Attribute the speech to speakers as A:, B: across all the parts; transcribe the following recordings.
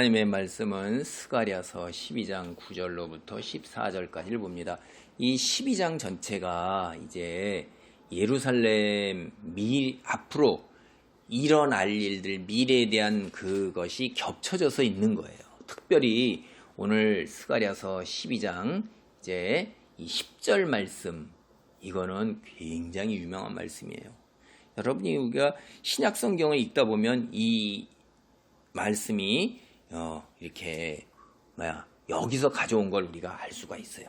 A: 하나님의 말씀은 스가랴서 12장 9절로부터 14절까지를 봅니다. 이 12장 전체가 이제 예루살렘 앞으로 일어날 일들, 미래에 대한 그것이 겹쳐져서 있는 거예요. 특별히 오늘 스가랴서 12장 이제 이 10절 말씀, 이거는 굉장히 유명한 말씀이에요. 여러분이 우리가 신약 성경을 읽다 보면 이 말씀이 이렇게 여기서 가져온 걸 우리가 알 수가 있어요.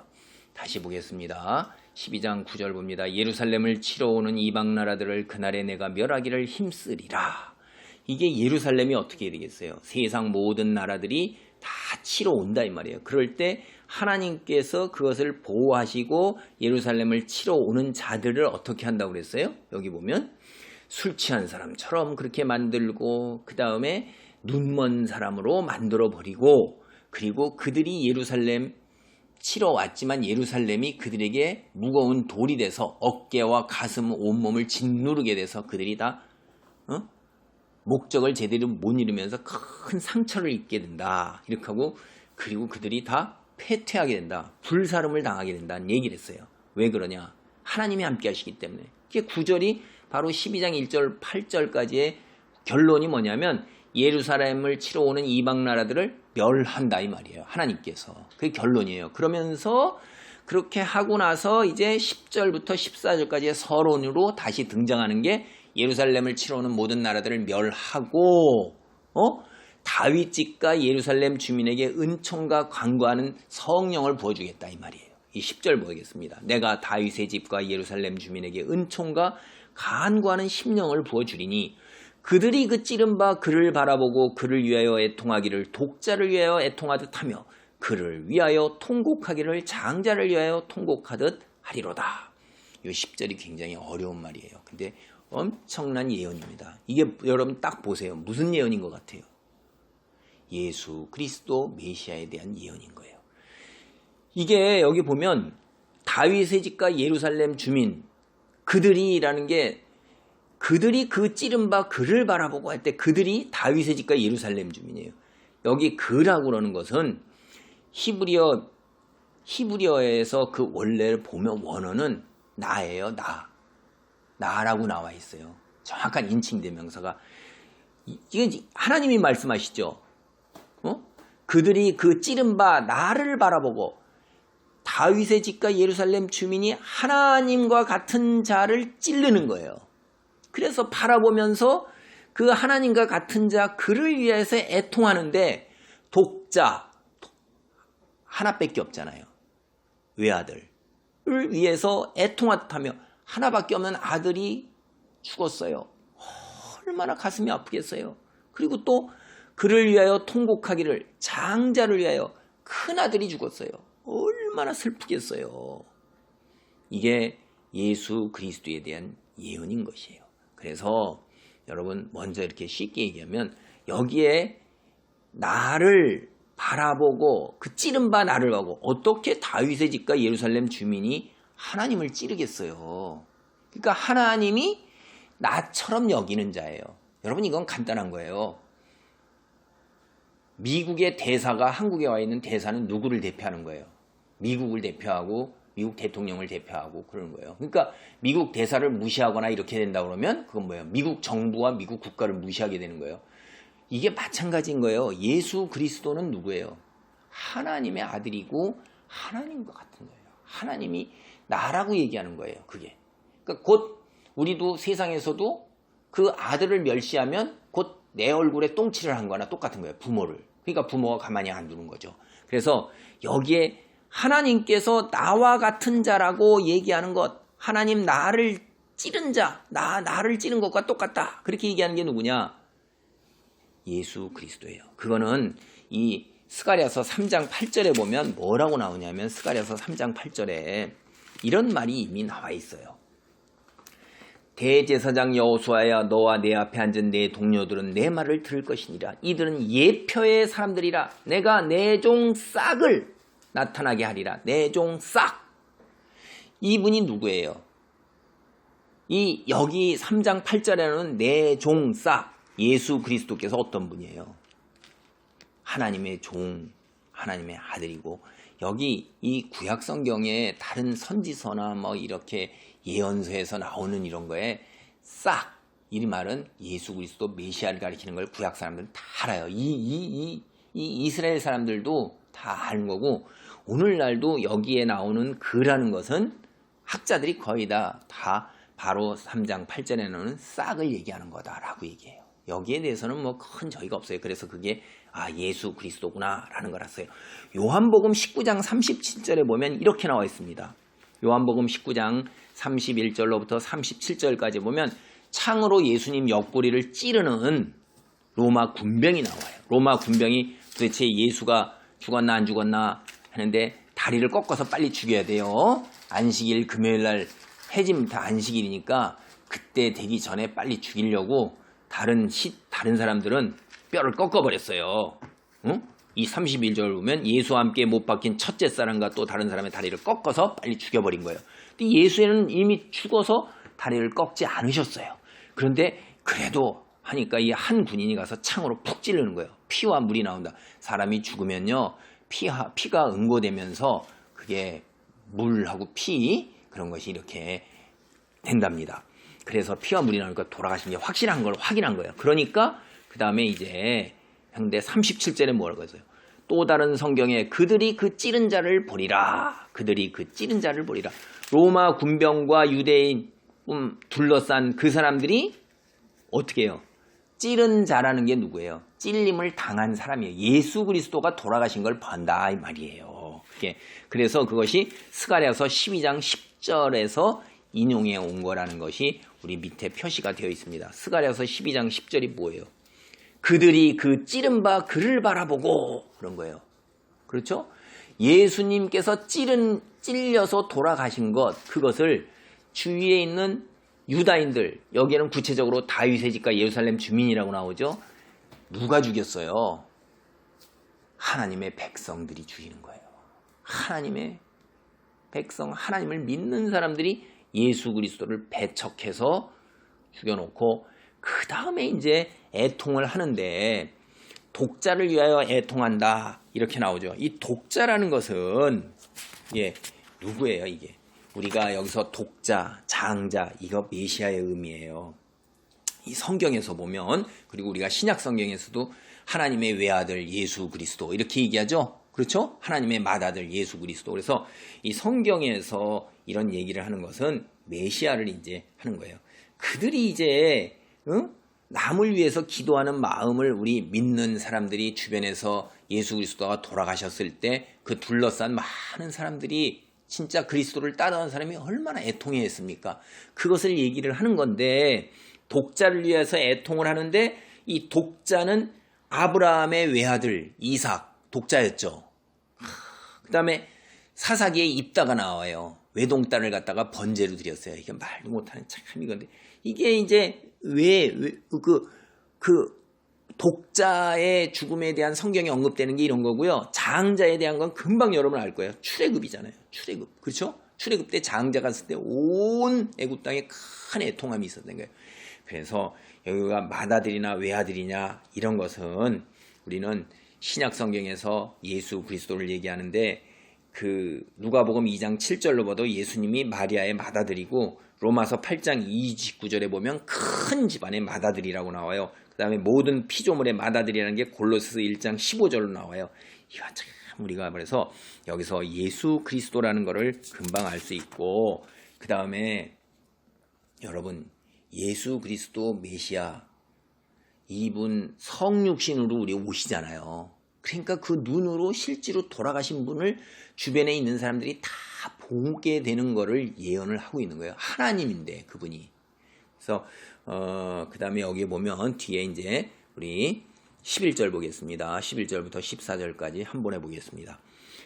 A: 다시 보겠습니다. 12장 9절 봅니다. 예루살렘을 치러 오는 이방 나라들을 그날에 내가 멸하기를 힘쓰리라. 이게 예루살렘이 어떻게 되겠어요? 세상 모든 나라들이 다 치러 온다 이 말이에요. 그럴 때 하나님께서 그것을 보호하시고 예루살렘을 치러 오는 자들을 어떻게 한다고 그랬어요? 여기 보면 술 취한 사람처럼 그렇게 만들고 그 다음에 눈먼 사람으로 만들어 버리고, 그리고 그들이 예루살렘 치러 왔지만 예루살렘이 그들에게 무거운 돌이 돼서 어깨와 가슴 온몸을 짓누르게 돼서 그들이 다 목적을 제대로 못 이루면서 큰 상처를 입게 된다. 이렇게 하고, 그리고 그들이 다 패퇴하게 된다. 불사름을 당하게 된다는 얘기를 했어요. 왜 그러냐? 하나님이 함께 하시기 때문에. 그게 9절이 바로 12장 1절 8절까지의 결론이 뭐냐면 예루살렘을 치러 오는 이방 나라들을 멸한다 이 말이에요. 하나님께서. 그게 결론이에요. 그러면서 그렇게 하고 나서 이제 10절부터 14절까지의 서론으로 다시 등장하는 게 예루살렘을 치러 오는 모든 나라들을 멸하고 다윗 집과 예루살렘 주민에게 은총과 간구하는 성령을 부어주겠다 이 말이에요. 이 10절 보겠습니다. 내가 다윗의 집과 예루살렘 주민에게 은총과 간구하는 심령을 부어주리니 그들이 그 찌른 바 그를 바라보고 그를 위하여 애통하기를 독자를 위하여 애통하듯 하며 그를 위하여 통곡하기를 장자를 위하여 통곡하듯 하리로다. 이 10절이 굉장히 어려운 말이에요. 근데 엄청난 예언입니다. 이게 여러분 딱 보세요. 무슨 예언인 것 같아요? 예수 그리스도 메시아에 대한 예언인 거예요. 이게 여기 보면 다윗의 집과 예루살렘 주민, 그들이라는 게 그들이 그 찌른 바 그를 바라보고 할 때 그들이 다윗의 집과 예루살렘 주민이에요. 여기 그라고 그러는 것은 히브리어에서 그 원래를 보면 원어는 나예요. 나라고 나와 있어요. 정확한 인칭대명사가. 이건 하나님이 말씀하시죠. 그들이 그 찌른 바 나를 바라보고, 다윗의 집과 예루살렘 주민이 하나님과 같은 자를 찌르는 거예요. 그래서 바라보면서 그 하나님과 같은 자 그를 위해서 애통하는데, 독자 하나밖에 없잖아요. 외아들을 위해서 애통하듯 하며 하나밖에 없는 아들이 죽었어요. 얼마나 가슴이 아프겠어요. 그리고 또 그를 위하여 통곡하기를 장자를 위하여 큰아들이 죽었어요. 얼마나 슬프겠어요. 이게 예수 그리스도에 대한 예언인 것이에요. 그래서 여러분 먼저 이렇게 쉽게 얘기하면 여기에 나를 바라보고 그 찌른 바 나를 보고, 어떻게 다윗의 집과 예루살렘 주민이 하나님을 찌르겠어요. 그러니까 하나님이 나처럼 여기는 자예요. 여러분 이건 간단한 거예요. 미국의 대사가 한국에 와 있는 대사는 누구를 대표하는 거예요? 미국을 대표하고 미국 대통령을 대표하고 그러는 거예요. 그러니까 미국 대사를 무시하거나 이렇게 된다 그러면 그건 뭐예요? 미국 정부와 미국 국가를 무시하게 되는 거예요. 이게 마찬가지인 거예요. 예수 그리스도는 누구예요? 하나님의 아들이고 하나님과 같은 거예요. 하나님이 나라고 얘기하는 거예요. 그게. 그러니까 곧 우리도 세상에서도 그 아들을 멸시하면 곧 내 얼굴에 똥칠을 한 거나 똑같은 거예요. 부모를. 그러니까 부모가 가만히 안 두는 거죠. 그래서 여기에 하나님께서 나와 같은 자라고 얘기하는 것, 하나님 나를 찌른 자, 나를 찌른 것과 똑같다. 그렇게 얘기하는 게 누구냐? 예수 그리스도예요. 그거는 이 스가랴서 3장 8절에 보면 뭐라고 나오냐면, 스가랴서 3장 8절에 이런 말이 이미 나와 있어요. 대제사장 여호수아야, 너와 내 앞에 앉은 내 동료들은 내 말을 들을 것이니라. 이들은 예표의 사람들이라. 내가 내 종 싹을 나타나게 하리라. 내 종 싹. 이분이 누구예요? 여기 3장 8절에는 내 종 싹, 예수 그리스도께서 어떤 분이에요? 하나님의 종, 하나님의 아들이고, 여기 이 구약 성경의 다른 선지서나 뭐 이렇게 예언서에서 나오는 이런 거에 싹 이 말은 예수 그리스도 메시아를 가리키는 걸 구약 사람들은 다 알아요. 이 이스라엘 사람들도 다 아는 거고, 오늘날도 여기에 나오는 그라는 것은 학자들이 거의 다 바로 3장 8절에 나오는 싹을 얘기하는 거다라고 얘기해요. 여기에 대해서는 뭐 큰 저희가 없어요. 그래서 그게 예수 그리스도구나 라는 거라서요. 요한복음 19장 37절에 보면 이렇게 나와 있습니다. 요한복음 19장 31절로부터 37절까지 보면 창으로 예수님 옆구리를 찌르는 로마 군병이 나와요. 로마 군병이 도대체 예수가 죽었나 안 죽었나 하는데 다리를 꺾어서 빨리 죽여야 돼요. 안식일 금요일날 해짐 다 안식일이니까 그때 되기 전에 빨리 죽이려고 다른 사람들은 뼈를 꺾어버렸어요. 응? 이 31절 보면 예수와 함께 못 박힌 첫째 사람과 또 다른 사람의 다리를 꺾어서 빨리 죽여버린 거예요. 근데 예수는 이미 죽어서 다리를 꺾지 않으셨어요. 그런데 그래도 하니까 이 한 군인이 가서 창으로 푹 찌르는 거예요. 피와 물이 나온다. 사람이 죽으면요, 피가 응고되면서 그게 물하고 피 그런 것이 이렇게 된답니다. 그래서 피와 물이 나오니까 돌아가신 게 확실한 걸 확인한 거예요. 그러니까 그 다음에 이제 형대 37절에 뭐라고 했어요? 또 다른 성경에 그들이 그 찌른 자를 보리라. 그들이 그 찌른 자를 보리라. 로마 군병과 유대인 둘러싼 그 사람들이 어떻게 해요? 찌른 자라는 게 누구예요? 찔림을 당한 사람이에요. 예수 그리스도가 돌아가신 걸 본다 이 말이에요. 그래서 그것이 스가랴서 12장 10절에서 인용해 온 거라는 것이 우리 밑에 표시가 되어 있습니다. 스가랴서 12장 10절이 뭐예요? 그들이 그 찌른 바 그를 바라보고 그런 거예요. 그렇죠? 예수님께서 찔려서 돌아가신 것, 그것을 주위에 있는 유다인들, 여기에는 구체적으로 다윗의 집과 예루살렘 주민이라고 나오죠. 누가 죽였어요? 하나님의 백성들이 죽이는 거예요. 하나님의 백성, 하나님을 믿는 사람들이 예수 그리스도를 배척해서 죽여놓고 그 다음에 이제 애통을 하는데, 독자를 위하여 애통한다 이렇게 나오죠. 이 독자라는 것은 누구예요? 이게 우리가 여기서 독자, 장자, 이거 메시아의 의미예요. 이 성경에서 보면, 그리고 우리가 신약 성경에서도 하나님의 외아들 예수 그리스도 이렇게 얘기하죠. 그렇죠? 하나님의 맏아들 예수 그리스도. 그래서 이 성경에서 이런 얘기를 하는 것은 메시아를 이제 하는 거예요. 그들이 이제 남을 위해서 기도하는 마음을 우리 믿는 사람들이 주변에서 예수 그리스도가 돌아가셨을 때 그 둘러싼 많은 사람들이 진짜 그리스도를 따르는 사람이 얼마나 애통해했습니까? 그것을 얘기를 하는 건데, 독자를 위해서 애통을 하는데, 이 독자는 아브라함의 외아들 이삭 독자였죠. 그 다음에 사사기에 입다가 나와요. 외동딸을 갖다가 번제로 드렸어요. 이게 말도 못하는 참 이건데, 이게 이제 그 독자의 죽음에 대한 성경에 언급되는 게 이런 거고요. 장자에 대한 건 금방 여러분 알 거예요. 출애굽이잖아요. 출애굽. 그렇죠? 출애굽 때 장자가 갔을 때 온 애굽 땅에 큰 애통함이 있었던 거예요. 그래서 여기가 맏아들이나 외아들이냐 이런 것은 우리는 신약 성경에서 예수 그리스도를 얘기하는데, 그 누가복음 2장 7절로 봐도 예수님이 마리아의 맏아들이고, 로마서 8장 29절에 보면 큰 집안의 맏아들이라고 나와요. 그 다음에 모든 피조물의 맏아들이라는 게 골로새서 1장 15절로 나와요. 이거 참 우리가 그래서 여기서 예수 그리스도라는 거를 금방 알 수 있고, 그 다음에 여러분 예수 그리스도 메시아, 이분 성육신으로 우리 오시잖아요. 그러니까 그 눈으로 실제로 돌아가신 분을 주변에 있는 사람들이 다 보게 되는 거를 예언을 하고 있는 거예요. 하나님인데 그분이. 그래서 그 다음에 여기 보면 뒤에 이제 우리 11절 보겠습니다. 11절부터 14절까지 한 번에 보겠습니다.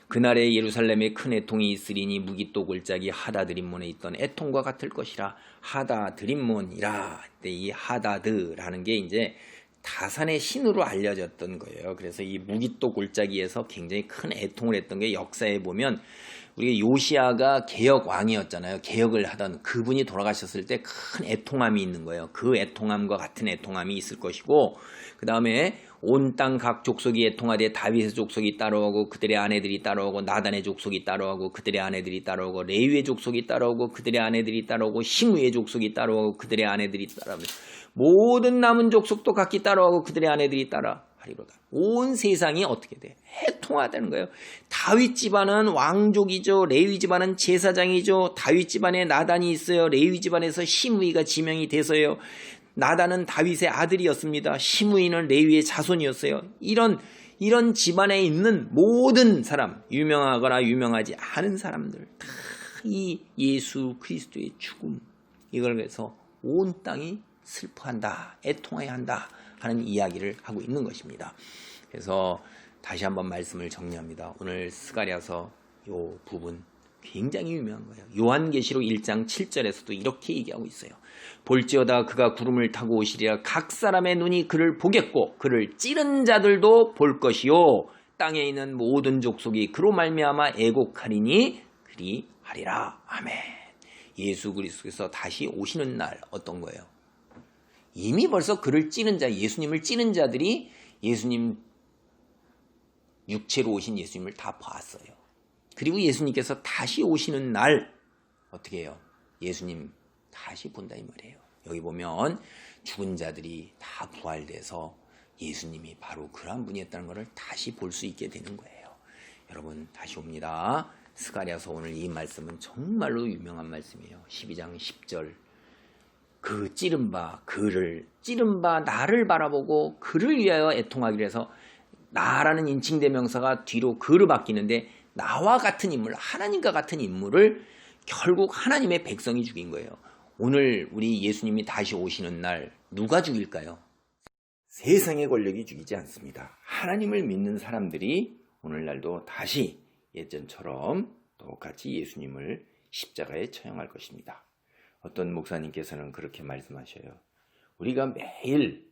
A: 그날에 예루살렘에 큰 애통이 있으리니 무기또 골짜기 하다드림몬에 있던 애통과 같을 것이라. 하다드림몬이라. 이 하다드라는 게 이제 다산의 신으로 알려졌던 거예요. 그래서 이 무기또 골짜기에서 굉장히 큰 애통을 했던 게 역사에 보면 우리가 요시아가 개혁 왕이었잖아요. 개혁을 하던 그분이 돌아가셨을 때 큰 애통함이 있는 거예요. 그 애통함과 같은 애통함이 있을 것이고, 그 다음에 온 땅 각 족속이 애통하되 다윗의 족속이 따라오고 그들의 아내들이 따라오고 나단의 족속이 따라오고 그들의 아내들이 따라오고 레위의 족속이 따라오고 그들의 아내들이 따라오고 시므의 족속이 따라오고 그들의 아내들이 따라오고 모든 남은 족속도 각기 따라오고 그들의 아내들이 따라하리로다. 온 세상이 어떻게 돼? 해통하다는 거예요. 다윗 집안은 왕족이죠. 레위 집안은 제사장이죠. 다윗 집안에 나단이 있어요. 레위 집안에서 시므이가 지명이 돼서요. 나단은 다윗의 아들이었습니다. 시므이는 레위의 자손이었어요. 이런 집안에 있는 모든 사람, 유명하거나 유명하지 않은 사람들 다 이 예수 그리스도의 죽음, 이걸 위해서 온 땅이 슬퍼한다, 애통해야 한다 하는 이야기를 하고 있는 것입니다. 그래서 다시 한번 말씀을 정리합니다. 오늘 스가랴서 이 부분 굉장히 유명한 거예요. 요한계시록 1장 7절에서도 이렇게 얘기하고 있어요. 볼지어다 그가 구름을 타고 오시리라. 각 사람의 눈이 그를 보겠고 그를 찌른 자들도 볼 것이요 땅에 있는 모든 족속이 그로 말미암아 애곡하리니 그리하리라. 아멘. 예수 그리스도께서 다시 오시는 날 어떤 거예요? 이미 벌써 그를 찌른 자, 예수님을 찌른 자들이 예수님 육체로 오신 예수님을 다 봤어요. 그리고 예수님께서 다시 오시는 날 어떻게 해요? 예수님 다시 본다 이 말이에요. 여기 보면 죽은 자들이 다 부활돼서 예수님이 바로 그러한 분이었다는 것을 다시 볼 수 있게 되는 거예요. 여러분 다시 옵니다. 스가랴서 오늘 이 말씀은 정말로 유명한 말씀이에요. 12장 10절 그 찌른 바 나를 바라보고 그를 위하여 애통하기로 해서 나라는 인칭대명사가 뒤로 그를 바뀌는데 나와 같은 인물, 하나님과 같은 인물을 결국 하나님의 백성이 죽인 거예요. 오늘 우리 예수님이 다시 오시는 날 누가 죽일까요? 세상의 권력이 죽이지 않습니다. 하나님을 믿는 사람들이 오늘날도 다시 예전처럼 똑같이 예수님을 십자가에 처형할 것입니다. 어떤 목사님께서는 그렇게 말씀하셔요. 우리가 매일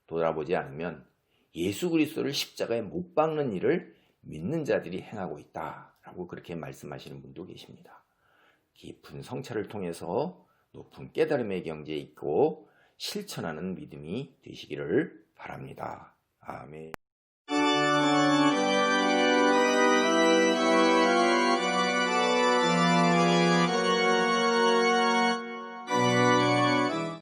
A: 돌아보지 않으면 예수 그리스도를 십자가에 못 박는 일을 믿는 자들이 행하고 있다라고 그렇게 말씀하시는 분도 계십니다. 깊은 성찰을 통해서 높은 깨달음의 경지에 있고 실천하는 믿음이 되시기를 바랍니다. 아멘.